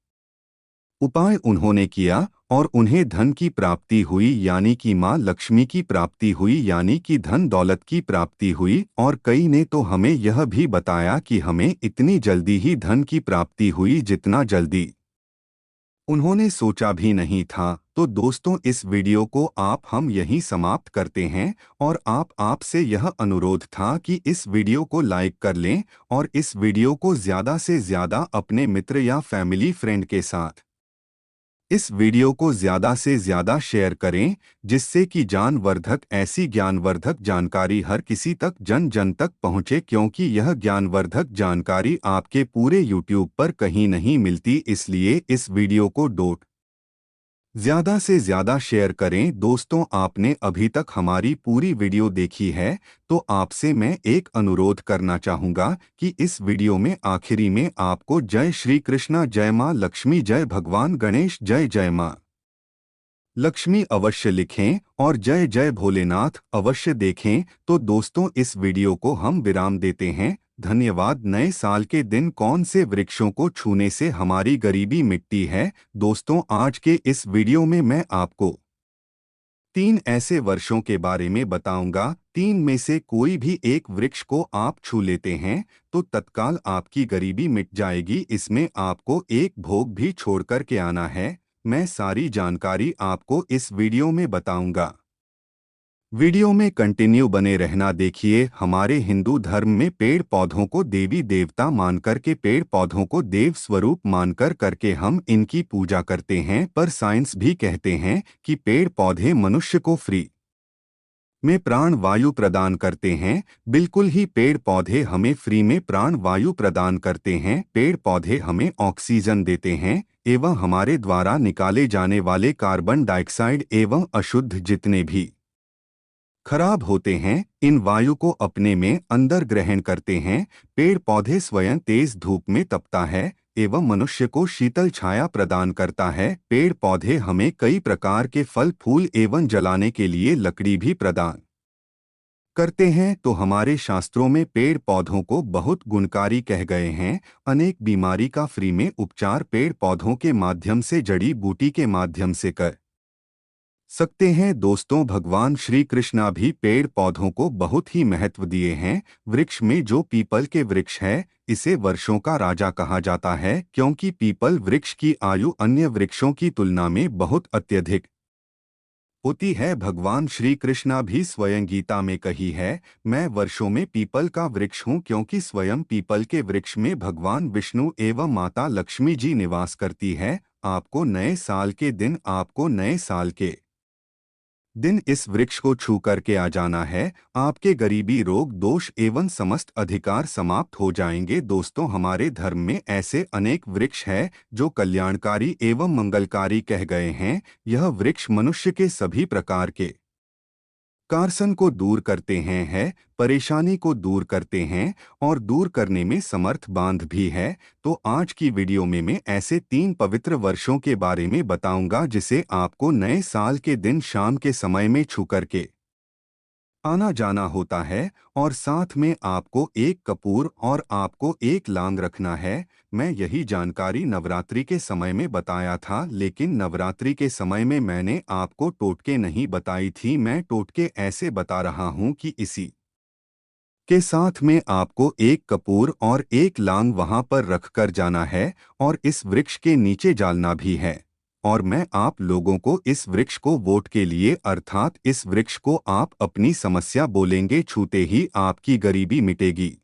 उपाय उन्होंने किया और उन्हें धन की प्राप्ति हुई, यानी कि माँ लक्ष्मी की प्राप्ति हुई, यानी कि धन दौलत की प्राप्ति हुई। और कई ने तो हमें यह भी बताया कि हमें इतनी जल्दी ही धन की प्राप्ति हुई जितना जल्दी उन्होंने सोचा भी नहीं था। तो दोस्तों, इस वीडियो को आप हम यहीं समाप्त करते हैं और आपसे यह अनुरोध था कि इस वीडियो को लाइक कर लें और इस वीडियो को ज़्यादा से ज़्यादा अपने मित्र या फैमिली फ्रेंड के साथ इस वीडियो को ज़्यादा से ज़्यादा शेयर करें, जिससे कि ज्ञानवर्धक ऐसी ज्ञानवर्धक जानकारी हर किसी तक जन जन तक पहुँचे, क्योंकि यह ज्ञानवर्धक जानकारी आपके पूरे यूट्यूब पर कहीं नहीं मिलती। इसलिए इस वीडियो को ज़्यादा से ज़्यादा शेयर करें। दोस्तों, आपने अभी तक हमारी पूरी वीडियो देखी है, तो आपसे मैं एक अनुरोध करना चाहूँगा कि इस वीडियो में आखिरी में आपको जय श्री कृष्णा, जय माँ लक्ष्मी, जय भगवान गणेश, जय जय माँ लक्ष्मी अवश्य लिखें और जय जय भोलेनाथ अवश्य देखें। तो दोस्तों, इस वीडियो को हम विराम देते हैं। धन्यवाद। नए साल के दिन कौन से वृक्षों को छूने से हमारी गरीबी मिटती है? दोस्तों, आज के इस वीडियो में मैं आपको 3 ऐसे वर्षों के बारे में बताऊंगा। 3 में से कोई भी एक वृक्ष को आप छू लेते हैं तो तत्काल आपकी गरीबी मिट जाएगी। इसमें आपको एक भोग भी छोड़ कर के आना है। मैं सारी जानकारी आपको इस वीडियो में बताऊंगा। वीडियो में कंटिन्यू बने रहना। देखिए, हमारे हिंदू धर्म में पेड़ पौधों को देवी देवता मानकर के, पेड़ पौधों को देव स्वरूप मानकर करके हम इनकी पूजा करते हैं। पर साइंस भी कहते हैं कि पेड़ पौधे मनुष्य को फ्री में प्राण वायु प्रदान करते हैं। बिल्कुल ही, पेड़ पौधे हमें फ्री में प्राण वायु प्रदान करते हैं। पेड़ पौधे हमें ऑक्सीजन देते हैं एवं हमारे द्वारा निकाले जाने वाले कार्बन डाइऑक्साइड एवं अशुद्ध जितने भी खराब होते हैं, इन वायु को अपने में अंदर ग्रहण करते हैं। पेड़ पौधे स्वयं तेज धूप में तपता है एवं मनुष्य को शीतल छाया प्रदान करता है। पेड़ पौधे हमें कई प्रकार के फल फूल एवं जलाने के लिए लकड़ी भी प्रदान करते हैं। तो हमारे शास्त्रों में पेड़ पौधों को बहुत गुणकारी कह गए हैं। अनेक बीमारी का फ्री में उपचार पेड़ पौधों के माध्यम से, जड़ी बूटी के माध्यम से कर सकते हैं। दोस्तों, भगवान श्री कृष्णा भी पेड़ पौधों को बहुत ही महत्व दिए हैं। वृक्ष में जो पीपल के वृक्ष है, इसे वर्षों का राजा कहा जाता है, क्योंकि पीपल वृक्ष की आयु अन्य वृक्षों की तुलना में बहुत अत्यधिक होती है। भगवान श्री कृष्णा भी स्वयं गीता में कही है, मैं वर्षों में पीपल का वृक्ष हूँ, क्योंकि स्वयं पीपल के वृक्ष में भगवान विष्णु एवं माता लक्ष्मी जी निवास करती है। आपको नए साल के दिन, आपको नए साल के दिन इस वृक्ष को छू करके आ जाना है। आपके गरीबी, रोग, दोष एवं समस्त अधिकार समाप्त हो जाएंगे। दोस्तों, हमारे धर्म में ऐसे अनेक वृक्ष हैं जो कल्याणकारी एवं मंगलकारी कह गए हैं। यह वृक्ष मनुष्य के सभी प्रकार के कारसन को दूर करते हैं, परेशानी को दूर करते हैं और दूर करने में समर्थ बांध भी है। तो आज की वीडियो में मैं ऐसे 3 पवित्र वर्षों के बारे में बताऊंगा, जिसे आपको नए साल के दिन शाम के समय में छू करके आना जाना होता है। और साथ में आपको एक कपूर और आपको एक लांग रखना है। मैं यही जानकारी नवरात्रि के समय में बताया था, लेकिन नवरात्रि के समय में मैंने आपको टोटके नहीं बताई थी। मैं टोटके ऐसे बता रहा हूँ कि इसी के साथ में आपको एक कपूर और एक लांग वहां पर रख कर जाना है और इस वृक्ष के नीचे डालना भी है। और मैं आप लोगों को इस वृक्ष को वोट के लिए, अर्थात इस वृक्ष को आप अपनी समस्या बोलेंगे, छूते ही आपकी गरीबी मिटेगी।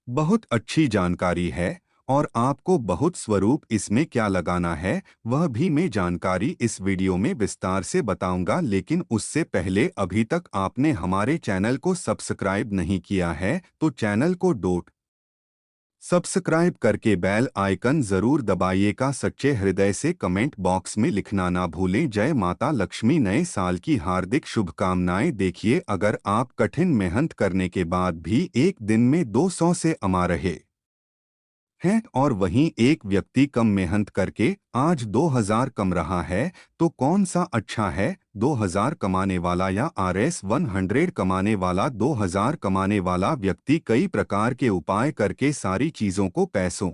बहुत अच्छी जानकारी है और आपको बहुत स्वरूप इसमें क्या लगाना है वह भी मैं जानकारी इस वीडियो में विस्तार से बताऊंगा। लेकिन उससे पहले, अभी तक आपने हमारे चैनल को सब्सक्राइब नहीं किया है तो चैनल को सब्सक्राइब करके बेल आइकन जरूर दबाइएगा। सच्चे हृदय से कमेंट बॉक्स में लिखना ना भूलें। जय माता लक्ष्मी। नए साल की हार्दिक शुभकामनाएं। देखिए, अगर आप कठिन मेहनत करने के बाद भी एक दिन में 200 से अमा रहे हैं और वहीं एक व्यक्ति कम मेहनत करके आज 2000 कम रहा है, तो कौन सा अच्छा है, 2000 कमाने वाला या RS 100 कमाने वाला? 2000 कमाने वाला व्यक्ति कई प्रकार के उपाय करके सारी चीजों को, पैसों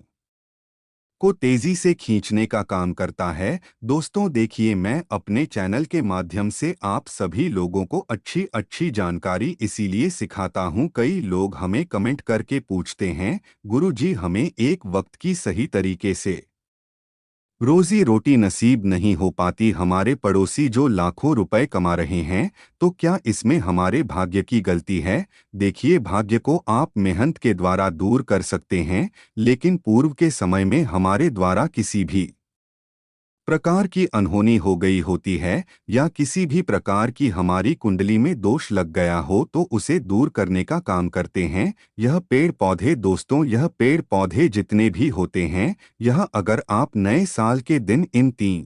को तेजी से खींचने का काम करता है। दोस्तों देखिए, मैं अपने चैनल के माध्यम से आप सभी लोगों को अच्छी अच्छी जानकारी इसीलिए सिखाता हूं। कई लोग हमें कमेंट करके पूछते हैं, गुरुजी हमें एक वक्त की सही तरीके से रोजी रोटी नसीब नहीं हो पाती। हमारे पड़ोसी जो लाखों रुपए कमा रहे हैं, तो क्या इसमें हमारे भाग्य की गलती है? देखिए, भाग्य को आप मेहनत के द्वारा दूर कर सकते हैं, लेकिन पूर्व के समय में हमारे द्वारा किसी भी प्रकार की अनहोनी हो गई होती है या किसी भी प्रकार की हमारी कुंडली में दोष लग गया हो, तो उसे दूर करने का काम करते हैं यह पेड़ पौधे। दोस्तों, यह पेड़ पौधे जितने भी होते हैं, यह अगर आप नए साल के दिन इन 3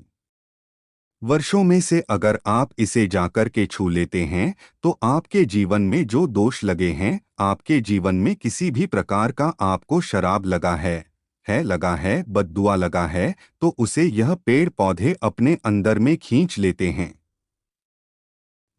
वर्षों में से अगर आप इसे जाकर के छू लेते हैं, तो आपके जीवन में जो दोष लगे हैं, आपके जीवन में किसी भी प्रकार का आपको शराब लगा लगा है, बद्दुआ लगा है, तो उसे यह पेड़ पौधे अपने अंदर में खींच लेते हैं।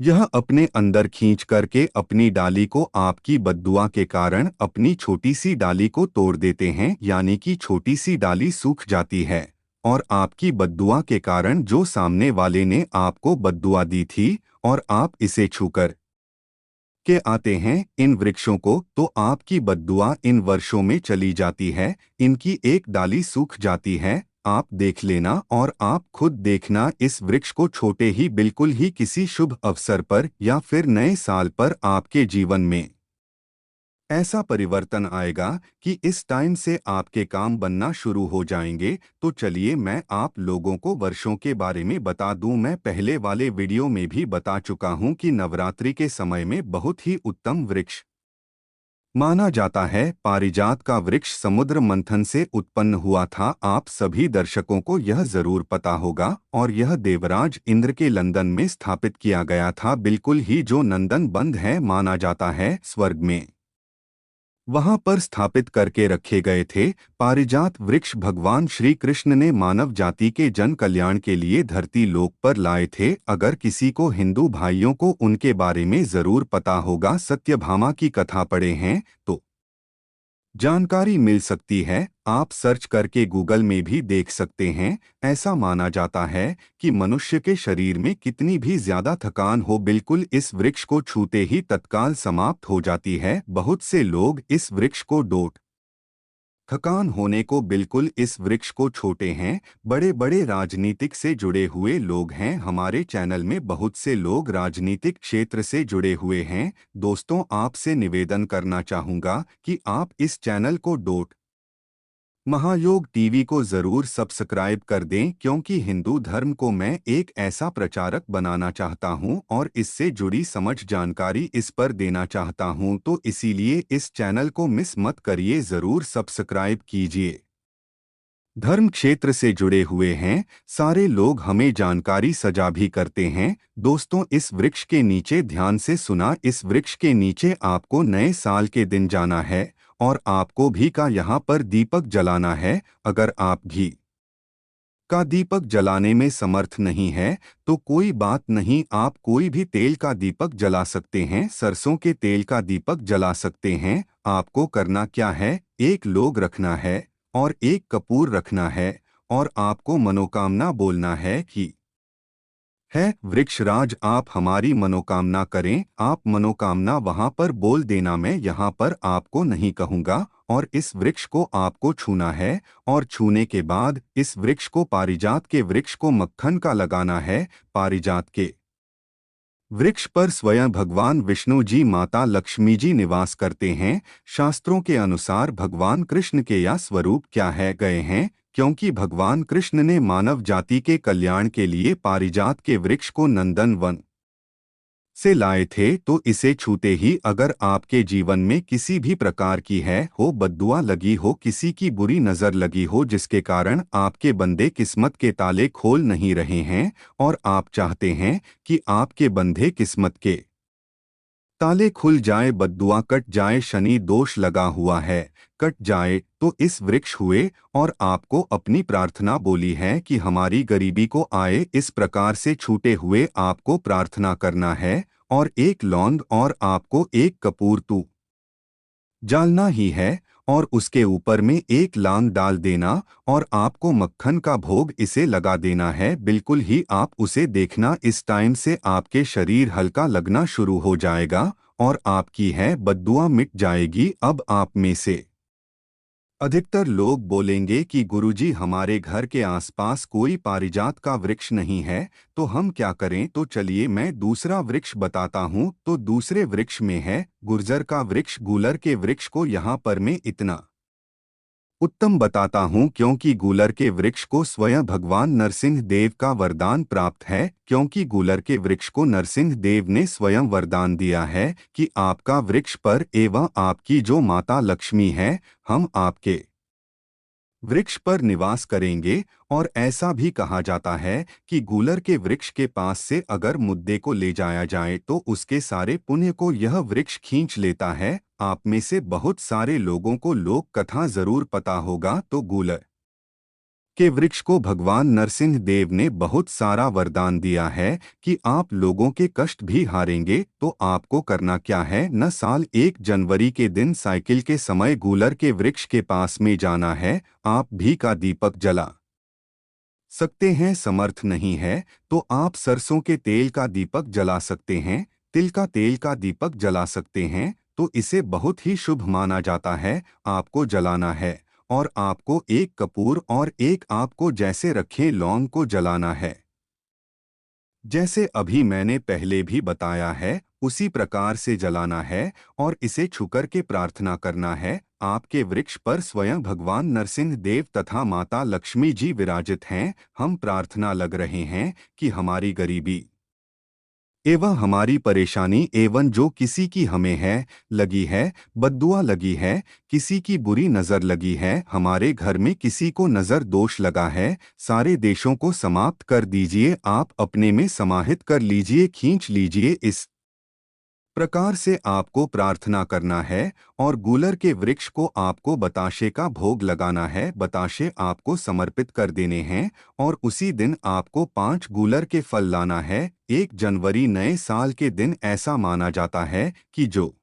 यह अपने अंदर खींच करके अपनी डाली को आपकी बद्दुआ के कारण अपनी छोटी सी डाली को तोड़ देते हैं, यानी कि छोटी सी डाली सूख जाती है और आपकी बद्दुआ के कारण जो सामने वाले ने आपको बद्दुआ दी थी और आप इसे छूकर के आते हैं इन वृक्षों को, तो आपकी बद्दुआ इन वर्षों में चली जाती है, इनकी एक डाली सूख जाती है। आप देख लेना और आप खुद देखना, इस वृक्ष को छोटे ही बिल्कुल ही किसी शुभ अवसर पर या फिर नए साल पर आपके जीवन में ऐसा परिवर्तन आएगा कि इस टाइम से आपके काम बनना शुरू हो जाएंगे। तो चलिए, मैं आप लोगों को वर्षों के बारे में बता दूं। मैं पहले वाले वीडियो में भी बता चुका हूं कि नवरात्रि के समय में बहुत ही उत्तम वृक्ष माना जाता है। पारिजात का वृक्ष समुद्र मंथन से उत्पन्न हुआ था। आप सभी दर्शकों को यह जरूर पता होगा, और यह देवराज इंद्र के लंदन में स्थापित किया गया था, बिल्कुल ही जो नंदन बंद है माना जाता है स्वर्ग में, वहां पर स्थापित करके रखे गए थे। पारिजात वृक्ष भगवान श्री कृष्ण ने मानव जाति के जन कल्याण के लिए धरती लोक पर लाए थे। अगर किसी को, हिंदू भाइयों को उनके बारे में जरूर पता होगा, सत्यभामा की कथा पढ़े हैं तो जानकारी मिल सकती है। आप सर्च करके गूगल में भी देख सकते हैं। ऐसा माना जाता है कि मनुष्य के शरीर में कितनी भी ज्यादा थकान हो, बिल्कुल इस वृक्ष को छूते ही तत्काल समाप्त हो जाती है। बहुत से लोग इस वृक्ष को डोट थकान होने को बिल्कुल इस वृक्ष को छोटे हैं। बड़े बड़े राजनीतिक से जुड़े हुए लोग हैं। हमारे चैनल में बहुत से लोग राजनीतिक क्षेत्र से जुड़े हुए हैं। दोस्तों, आपसे निवेदन करना चाहूँगा कि आप इस चैनल को डोट महायोग टीवी को जरूर सब्सक्राइब कर दें, क्योंकि हिंदू धर्म को मैं एक ऐसा प्रचारक बनाना चाहता हूं और इससे जुड़ी समझ जानकारी इस पर देना चाहता हूं। तो इसीलिए इस चैनल को मिस मत करिए, जरूर सब्सक्राइब कीजिए। धर्म क्षेत्र से जुड़े हुए हैं सारे लोग, हमें जानकारी सजा भी करते हैं। दोस्तों, इस वृक्ष के नीचे ध्यान से सुना, इस वृक्ष के नीचे आपको नए साल के दिन जाना है और आपको घी का यहाँ पर दीपक जलाना है। अगर आप घी का दीपक जलाने में समर्थ नहीं है, तो कोई बात नहीं, आप कोई भी तेल का दीपक जला सकते हैं। सरसों के तेल का दीपक जला सकते हैं। आपको करना क्या है, एक लोग रखना है और एक कपूर रखना है और आपको मनोकामना बोलना है कि है वृक्षराज, आप हमारी मनोकामना करें। आप मनोकामना वहां पर बोल देना, मैं यहाँ पर आपको नहीं कहूँगा। और इस वृक्ष को आपको छूना है और छूने के बाद इस वृक्ष को, पारिजात के वृक्ष को मक्खन का लगाना है। पारिजात के वृक्ष पर स्वयं भगवान विष्णु जी, माता लक्ष्मी जी निवास करते हैं। शास्त्रों के अनुसार भगवान कृष्ण के यह स्वरूप क्या है गए हैं, क्योंकि भगवान कृष्ण ने मानव जाति के कल्याण के लिए पारिजात के वृक्ष को नंदन वन से लाए थे, तो इसे छूते ही अगर आपके जीवन में किसी भी प्रकार की हो बद्दुआ लगी हो, किसी की बुरी नज़र लगी हो, जिसके कारण आपके बंदे किस्मत के ताले खोल नहीं रहे हैं और आप चाहते हैं कि आपके बंधे किस्मत के ताले खुल जाए, बद्दुआ कट जाए, शनि दोष लगा हुआ है कट जाए, तो इस वृक्ष हुए और आपको अपनी प्रार्थना बोली है कि हमारी गरीबी को आए, इस प्रकार से छूटे हुए आपको प्रार्थना करना है और एक लौंग और आपको एक कपूर तू जालना ही है और उसके ऊपर में एक लांग डाल देना और आपको मक्खन का भोग इसे लगा देना है। बिल्कुल ही आप उसे देखना, इस टाइम से आपके शरीर हल्का लगना शुरू हो जाएगा और आपकी बद्दुआ मिट जाएगी। अब आप में से अधिकतर लोग बोलेंगे कि गुरुजी हमारे घर के आसपास कोई पारिजात का वृक्ष नहीं है, तो हम क्या करें। तो चलिए मैं दूसरा वृक्ष बताता हूँ। तो दूसरे वृक्ष में है गुर्जर का वृक्ष। गूलर के वृक्ष को यहाँ पर मैं इतना उत्तम बताता हूँ क्योंकि गूलर के वृक्ष को स्वयं भगवान नरसिंह देव का वरदान प्राप्त है, क्योंकि गूलर के वृक्ष को नरसिंह देव ने स्वयं वरदान दिया है कि आपका वृक्ष पर एवं आपकी जो माता लक्ष्मी है, हम आपके वृक्ष पर निवास करेंगे। और ऐसा भी कहा जाता है कि गूलर के वृक्ष के पास से अगर मुद्दे को ले जाया जाए तो उसके सारे पुण्य को यह वृक्ष खींच लेता है। आप में से बहुत सारे लोगों को लोक कथा जरूर पता होगा। तो गूलर के वृक्ष को भगवान नरसिंह देव ने बहुत सारा वरदान दिया है कि आप लोगों के कष्ट भी हारेंगे। तो आपको करना क्या है न, साल 1 जनवरी के दिन साइकिल के समय गूलर के वृक्ष के पास में जाना है। आप घी का दीपक जला सकते हैं, समर्थ नहीं है तो आप सरसों के तेल का दीपक जला सकते हैं, तिल का तेल का दीपक जला सकते हैं। तो इसे बहुत ही शुभ माना जाता है। आपको जलाना है और आपको एक कपूर और एक आपको जैसे रखे लौंग को जलाना है, जैसे अभी मैंने पहले भी बताया है उसी प्रकार से जलाना है और इसे छूकर के प्रार्थना करना है। आपके वृक्ष पर स्वयं भगवान नरसिंह देव तथा माता लक्ष्मी जी विराजित हैं। हम प्रार्थना लग रहे हैं कि हमारी गरीबी एवं हमारी परेशानी एवं जो किसी की हमें लगी है, बद्दुआ लगी है, किसी की बुरी नज़र लगी है, हमारे घर में किसी को नज़र दोष लगा है, सारे देशों को समाप्त कर दीजिए। आप अपने में समाहित कर लीजिए, खींच लीजिए। इस प्रकार से आपको प्रार्थना करना है और गूलर के वृक्ष को आपको बताशे का भोग लगाना है। बताशे आपको समर्पित कर देने हैं और उसी दिन आपको 5 गूलर के फल लाना है। 1 जनवरी नए साल के दिन ऐसा माना जाता है कि जो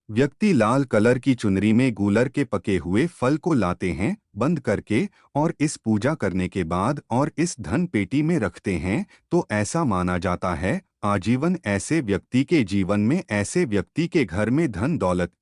व्यक्ति लाल कलर की चुनरी में गूलर के पके हुए फल को लाते हैं बंद करके और इस पूजा करने के बाद और इस धन पेटी में रखते हैं, तो ऐसा माना जाता है आजीवन ऐसे व्यक्ति के जीवन में, ऐसे व्यक्ति के घर में धन दौलत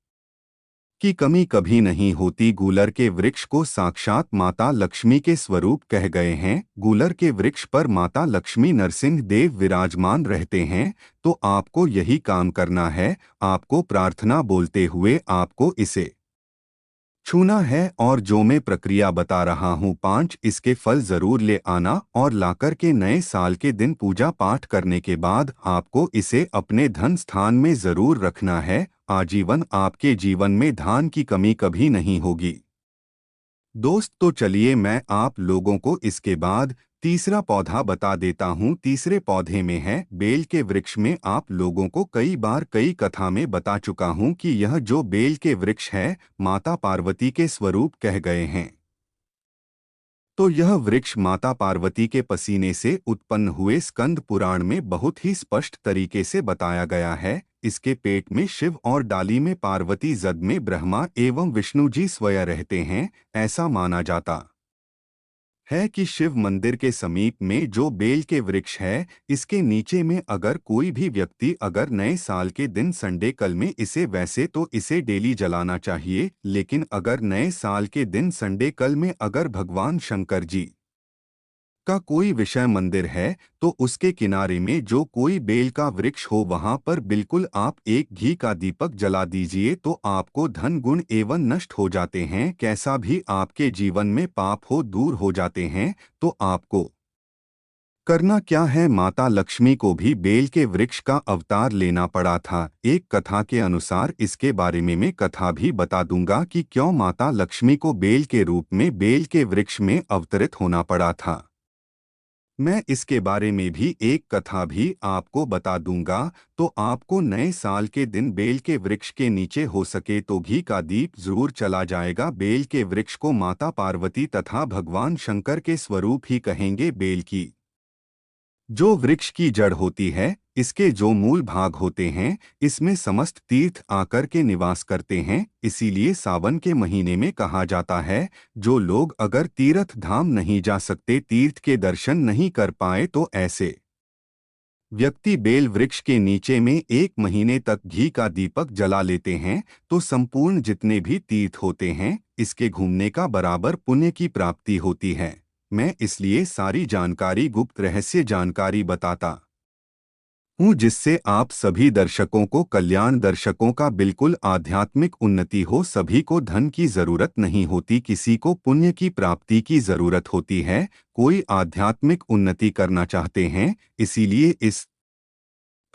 की कमी कभी नहीं होती। गूलर के वृक्ष को साक्षात माता लक्ष्मी के स्वरूप कह गए हैं। गूलर के वृक्ष पर माता लक्ष्मी नरसिंह देव विराजमान रहते हैं। तो आपको यही काम करना है। आपको प्रार्थना बोलते हुए आपको इसे छूना है और जो मैं प्रक्रिया बता रहा हूँ 5 इसके फल जरूर ले आना और लाकर के नए साल के दिन पूजा पाठ करने के बाद आपको इसे अपने धन स्थान में जरूर रखना है। आजीवन आपके जीवन में धान की कमी कभी नहीं होगी दोस्त। तो चलिए मैं आप लोगों को इसके बाद तीसरा पौधा बता देता हूँ। तीसरे पौधे में है बेल के वृक्ष में। आप लोगों को कई बार कई कथा में बता चुका हूँ कि यह जो बेल के वृक्ष है माता पार्वती के स्वरूप कह गए हैं। तो यह वृक्ष माता पार्वती के पसीने से उत्पन्न हुए स्कंद पुराण में बहुत ही स्पष्ट तरीके से बताया गया है। इसके पेट में शिव और डाली में पार्वती, जद में ब्रह्मा एवं विष्णु जी स्वयं रहते हैं। ऐसा माना जाता है कि शिव मंदिर के समीप में जो बेल के वृक्ष है, इसके नीचे में अगर कोई भी व्यक्ति अगर नए साल के दिन संडे कल में इसे, वैसे तो इसे डेली जलाना चाहिए, लेकिन अगर नए साल के दिन संडे कल में अगर भगवान शंकर जी का कोई विषय मंदिर है तो उसके किनारे में जो कोई बेल का वृक्ष हो वहां पर बिल्कुल आप एक घी का दीपक जला दीजिए। तो आपको धन गुण एवं नष्ट हो जाते हैं, कैसा भी आपके जीवन में पाप हो दूर हो जाते हैं। तो आपको करना क्या है। माता लक्ष्मी को भी बेल के वृक्ष का अवतार लेना पड़ा था। एक कथा के अनुसार, इसके बारे में मैं कथा भी बता दूंगा कि क्यों माता लक्ष्मी को बेल के रूप में बेल के वृक्ष में अवतरित होना पड़ा था। मैं इसके बारे में भी एक कथा भी आपको बता दूंगा। तो आपको नए साल के दिन बेल के वृक्ष के नीचे हो सके तो घी का दीप जरूर चला जाएगा। बेल के वृक्ष को माता पार्वती तथा भगवान शंकर के स्वरूप ही कहेंगे। बेल की जो वृक्ष की जड़ होती है, इसके जो मूल भाग होते हैं, इसमें समस्त तीर्थ आकर के निवास करते हैं। इसीलिए सावन के महीने में कहा जाता है, जो लोग अगर तीर्थ धाम नहीं जा सकते, तीर्थ के दर्शन नहीं कर पाए, तो ऐसे व्यक्ति बेल वृक्ष के नीचे में 1 महीने तक घी का दीपक जला लेते हैं, तो संपूर्ण जितने भी तीर्थ होते हैं, इसके घूमने का बराबर पुण्य की प्राप्ति होती है। मैं इसलिए सारी जानकारी, गुप्त रहस्य जानकारी बताता हूँ, जिससे आप सभी दर्शकों को कल्याण, दर्शकों का बिल्कुल आध्यात्मिक उन्नति हो। सभी को धन की जरूरत नहीं होती, किसी को पुण्य की प्राप्ति की जरूरत होती है। कोई आध्यात्मिक उन्नति करना चाहते हैं, इसीलिए इस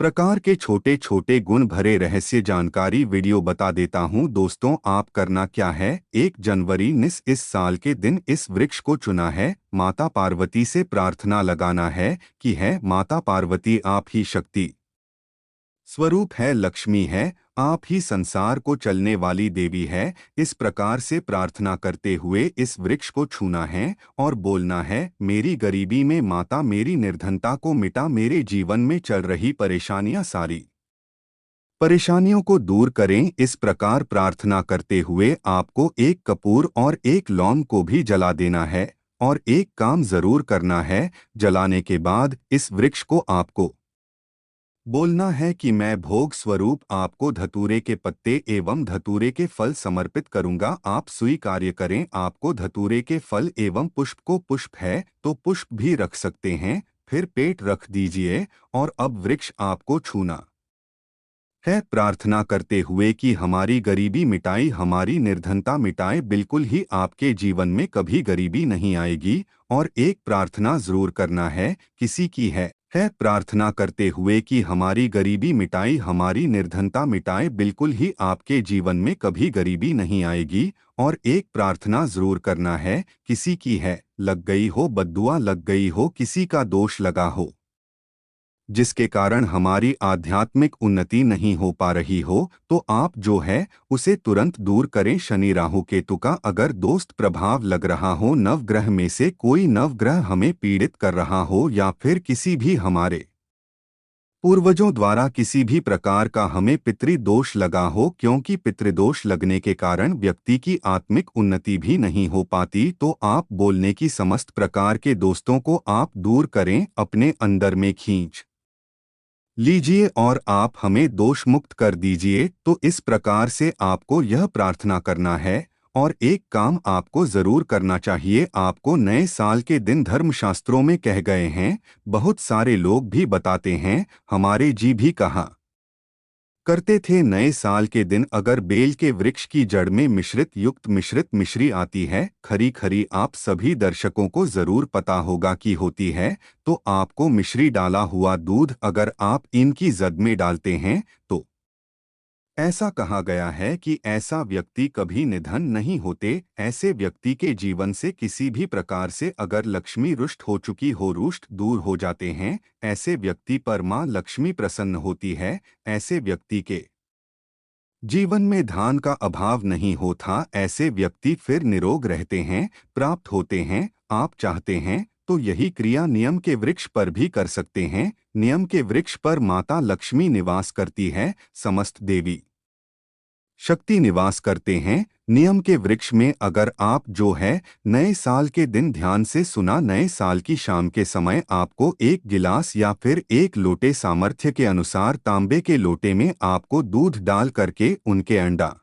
प्रकार के छोटे छोटे गुण भरे रहस्य जानकारी वीडियो बता देता हूँ। दोस्तों, आप करना क्या है, 1 जनवरी इस साल के दिन इस वृक्ष को चुना है। माता पार्वती से प्रार्थना लगाना है कि है माता पार्वती, आप ही शक्ति स्वरूप है, लक्ष्मी है, आप ही संसार को चलने वाली देवी है। इस प्रकार से प्रार्थना करते हुए इस वृक्ष को छूना है और बोलना है, मेरी गरीबी में माता मेरी निर्धनता को मिटा, मेरे जीवन में चल रही परेशानियां सारी परेशानियों को दूर करें। इस प्रकार प्रार्थना करते हुए आपको एक कपूर और एक लौंग को भी जला देना है। और एक काम जरूर करना है, जलाने के बाद इस वृक्ष को आपको बोलना है कि मैं भोग स्वरूप आपको धतूरे के पत्ते एवं धतूरे के फल समर्पित करूंगा, आप स्वीकार्य करें। आपको धतूरे के फल एवं पुष्प को, पुष्प है तो पुष्प भी रख सकते हैं, फिर पेट रख दीजिए। और अब वृक्ष आपको छूना है, प्रार्थना करते हुए कि हमारी गरीबी मिटाई, हमारी निर्धनता मिटाए, बिल्कुल ही आपके जीवन में कभी गरीबी नहीं आएगी। और एक प्रार्थना जरूर करना है, किसी की है प्रार्थना करते हुए कि हमारी गरीबी मिटाई, हमारी निर्धनता मिटाए, बिल्कुल ही आपके जीवन में कभी गरीबी नहीं आएगी। और एक प्रार्थना जरूर करना है, किसी की है लग गई हो बद्दुआ, लग गई हो किसी का दोष लगा हो, जिसके कारण हमारी आध्यात्मिक उन्नति नहीं हो पा रही हो, तो आप जो है उसे तुरंत दूर करें। शनि राहु केतु का अगर दोस्त प्रभाव लग रहा हो, नवग्रह में से कोई नवग्रह हमें पीड़ित कर रहा हो, या फिर किसी भी हमारे पूर्वजों द्वारा किसी भी प्रकार का हमें पितृदोष लगा हो, क्योंकि पितृदोष लगने के कारण व्यक्ति की आत्मिक उन्नति भी नहीं हो पाती, तो आप बोलने की समस्त प्रकार के दोस्तों को आप दूर करें, अपने अंदर में खींच लीजिए और आप हमें दोष मुक्त कर दीजिए। तो इस प्रकार से आपको यह प्रार्थना करना है। और एक काम आपको जरूर करना चाहिए, आपको नए साल के दिन धर्मशास्त्रों में कह गए हैं, बहुत सारे लोग भी बताते हैं, हमारे जी भी कहा करते थे, नए साल के दिन अगर बेल के वृक्ष की जड़ में मिश्रित युक्त मिश्रित मिश्री आती है, खरी खरी, आप सभी दर्शकों को जरूर पता होगा कि होती है, तो आपको मिश्री डाला हुआ दूध अगर आप इनकी जद में डालते हैं, तो ऐसा कहा गया है कि ऐसा व्यक्ति कभी निधन नहीं होते। ऐसे व्यक्ति के जीवन से किसी भी प्रकार से अगर लक्ष्मी रुष्ट हो चुकी हो, रुष्ट दूर हो जाते हैं। ऐसे व्यक्ति पर मां लक्ष्मी प्रसन्न होती है। ऐसे व्यक्ति के जीवन में धान का अभाव नहीं होता। ऐसे व्यक्ति फिर निरोग रहते हैं, प्राप्त होते हैं। आप चाहते हैं तो यही क्रिया नियम के वृक्ष पर भी कर सकते हैं। नियम के वृक्ष पर माता लक्ष्मी निवास करती है, समस्त देवी शक्ति निवास करते हैं। नियम के वृक्ष में अगर आप जो है नए साल के दिन ध्यान से सुना, नए साल की शाम के समय आपको 1 गिलास या फिर 1 लोटे सामर्थ्य के अनुसार तांबे के लोटे में आपको दूध डाल करके उनके अंडा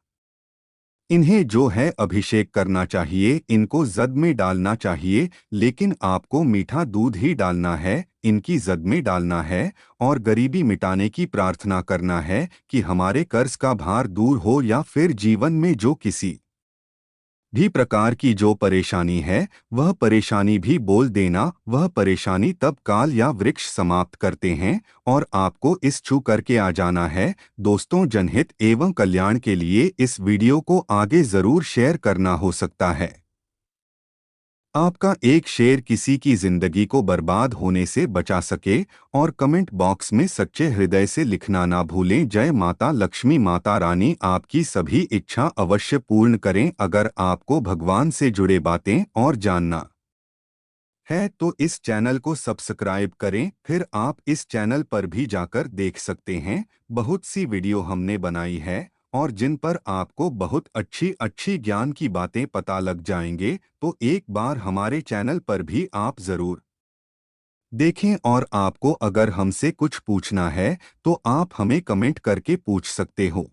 इन्हें जो है अभिषेक करना चाहिए, इनको जद में डालना चाहिए, लेकिन आपको मीठा दूध ही डालना है, इनकी जद में डालना है। और गरीबी मिटाने की प्रार्थना करना है कि हमारे कर्ज का भार दूर हो, या फिर जीवन में जो किसी भी प्रकार की जो परेशानी है वह परेशानी भी बोल देना। वह परेशानी तब काल या वृक्ष समाप्त करते हैं और आपको इस छू करके आ जाना है। दोस्तों, जनहित एवं कल्याण के लिए इस वीडियो को आगे जरूर शेयर करना हो सकता है। आपका एक शेयर किसी की जिंदगी को बर्बाद होने से बचा सके। और कमेंट बॉक्स में सच्चे हृदय से लिखना ना भूलें। जय माता लक्ष्मी, माता रानी आपकी सभी इच्छा अवश्य पूर्ण करें। अगर आपको भगवान से जुड़े बातें और जानना है तो इस चैनल को सब्सक्राइब करें। फिर आप इस चैनल पर भी जाकर देख सकते हैं, बहुत सी वीडियो हमने बनाई है और जिन पर आपको बहुत अच्छी अच्छी ज्ञान की बातें पता लग जाएंगे। तो एक बार हमारे चैनल पर भी आप जरूर देखें। और आपको अगर हमसे कुछ पूछना है तो आप हमें कमेंट करके पूछ सकते हो।